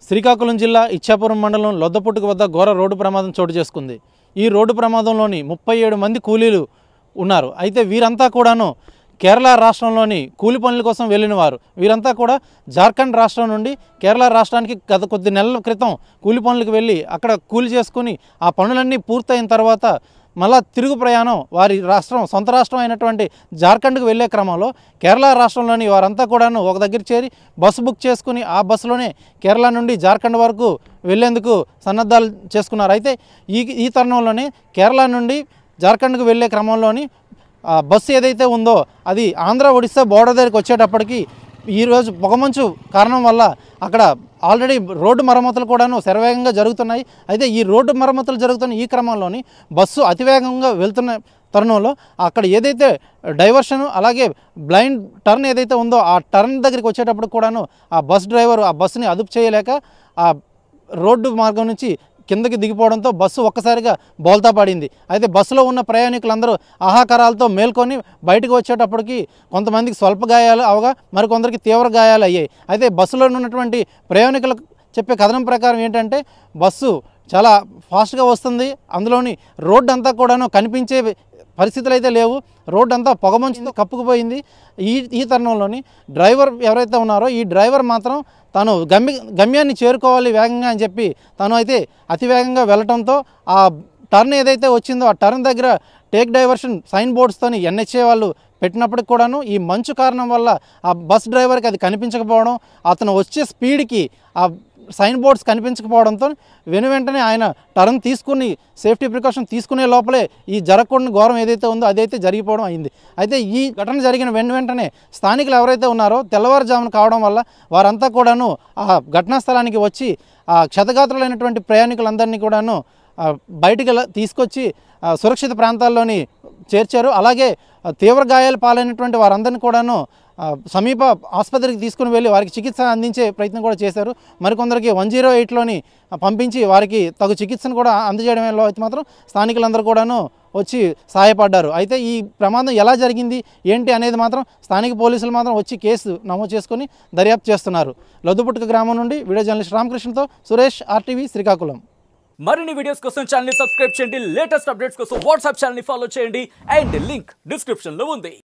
శ్రీకాకుళం జిల్లా ఇచ్చాపురం మండలం లొద్దపుట్టుకు వద్ద ఘోర రోడ్డు ప్రమాదం చోటు చేసుకుంది. ఈ రోడ్డు ప్రమాదంలోని 37 మంది కూలీలు ఉన్నారు. అయితే వీరంతా కూడాను కేరళ రాష్ట్రంలోని కూలి పనుల కోసం వెళ్ళిన వారు. వీరంతా కూడా జార్ఖండ్ రాష్ట్రం నుండి కేరళ రాష్ట్రానికి గత కొద్ది నెలల క్రితం కూలి పనులకు వెళ్ళి అక్కడ కూలి చేసుకుని ఆ పనులన్నీ పూర్తయిన తర్వాత మళ్ళా తిరుగు ప్రయాణం వారి రాష్ట్రం సొంత రాష్ట్రం అయినటువంటి జార్ఖండ్కు వెళ్ళే క్రమంలో కేరళ రాష్ట్రంలోని వారంతా కూడాను ఒక దగ్గర చేరి బస్సు బుక్ చేసుకుని ఆ బస్సులోనే కేరళ నుండి జార్ఖండ్ వరకు వెళ్లేందుకు సన్నద్ధాలు చేసుకున్నారు. అయితే ఈ తరుణంలోనే కేరళ నుండి జార్ఖండ్కు వెళ్ళే క్రమంలోని బస్సు ఏదైతే ఉందో అది ఆంధ్ర ఒడిశా బోర్డర్ దగ్గరికి వచ్చేటప్పటికి ఈరోజు పొగమంచు కారణం వల్ల అక్కడ ఆల్రెడీ రోడ్డు మరమ్మతులు కూడాను శరవేగంగా జరుగుతున్నాయి. అయితే ఈ రోడ్డు మరమ్మతులు జరుగుతున్న ఈ క్రమంలోని బస్సు అతివేగంగా వెళ్తున్న తరుణంలో అక్కడ ఏదైతే డైవర్షన్ అలాగే బ్లైండ్ టర్న్ ఏదైతే ఉందో ఆ టర్న్ దగ్గరికి వచ్చేటప్పుడు కూడాను ఆ బస్ డ్రైవరు ఆ బస్సుని అదుపు చేయలేక ఆ రోడ్డు మార్గం నుంచి కిందకి దిగిపోవడంతో బస్సు ఒక్కసారిగా బోల్తా పడింది. అయితే బస్సులో ఉన్న ప్రయాణికులందరూ ఆహాకారాలతో మేల్కొని బయటకు వచ్చేటప్పటికి కొంతమందికి స్వల్ప గాయాలు అవగా మరికొందరికి తీవ్ర గాయాలు అయ్యాయి. అయితే బస్సులో ఉన్నటువంటి ప్రయాణికులకు చెప్పే కథనం ప్రకారం ఏంటంటే బస్సు చాలా ఫాస్ట్గా వస్తుంది, అందులోని రోడ్డు అంతా కూడాను కనిపించే పరిస్థితులు అయితే లేవు, రోడ్డు అంతా పొగమంచుతో కప్పుకుపోయింది. ఈ తరుణంలోని డ్రైవర్ ఎవరైతే ఉన్నారో ఈ డ్రైవర్ మాత్రం తాను గమ్యాన్ని చేరుకోవాలి వేగంగా అని చెప్పి తను అయితే అతివేగంగా వెళ్ళటంతో ఆ టర్న్ ఏదైతే వచ్చిందో ఆ టర్న్ దగ్గర టేక్ డైవర్షన్ సైన్ బోర్డ్స్తోని NHA వాళ్ళు పెట్టినప్పటికి కూడాను ఈ మంచు కారణం వల్ల ఆ బస్ డ్రైవర్కి అది కనిపించకపోవడం, అతను వచ్చే స్పీడ్కి ఆ సైన్ బోర్డ్స్ కనిపించకపోవడంతో వెంటనే ఆయన టర్న్ తీసుకుని సేఫ్టీ ప్రికాషన్ తీసుకునే లోపలే ఈ జరగకూడని ఘోరం ఏదైతే ఉందో అదైతే జరిగిపోవడం అయింది. అయితే ఈ ఘటన జరిగిన వెంటనే స్థానికులు ఎవరైతే ఉన్నారో తెల్లవారుజామున కావడం వల్ల వారంతా కూడాను ఆ ఘటనా స్థలానికి వచ్చి ఆ క్షతగాత్రులైనటువంటి ప్రయాణికులందరినీ కూడాను బయటికి తీసుకొచ్చి సురక్షిత ప్రాంతాల్లోని చేర్చారు. అలాగే తీవ్ర గాయాలు పాలైనటువంటి వారందరినీ కూడాను సమీప ఆసుపత్రికి తీసుకుని వెళ్ళి వారికి చికిత్స అందించే ప్రయత్నం కూడా చేశారు. మరికొందరికి 108లోని పంపించి వారికి తగు చికిత్సను కూడా అందజేయడంలో అయితే మాత్రం స్థానికులందరూ కూడాను వచ్చి సహాయపడ్డారు. అయితే ఈ ప్రమాదం ఎలా జరిగింది ఏంటి అనేది మాత్రం స్థానిక పోలీసులు మాత్రం వచ్చి కేసు నమోదు చేసుకుని దర్యాప్తు చేస్తున్నారు. లొద్దుపుట్టుక గ్రామం నుండి వీడియో జర్నలిస్ట్ రామకృష్ణతో సురేష్, RTV, శ్రీకాకుళం. మరిన్ని వీడియోస్ కోసం ఛానల్ ని సబ్స్క్రైబ్ చేయండి, లేటెస్ట్ అప్డేట్స్ కోసం వాట్సాప్ ఛానల్ ని ఫాలో చేయండి అండ్ లింక్ డిస్క్రిప్షన్ లో ఉంది.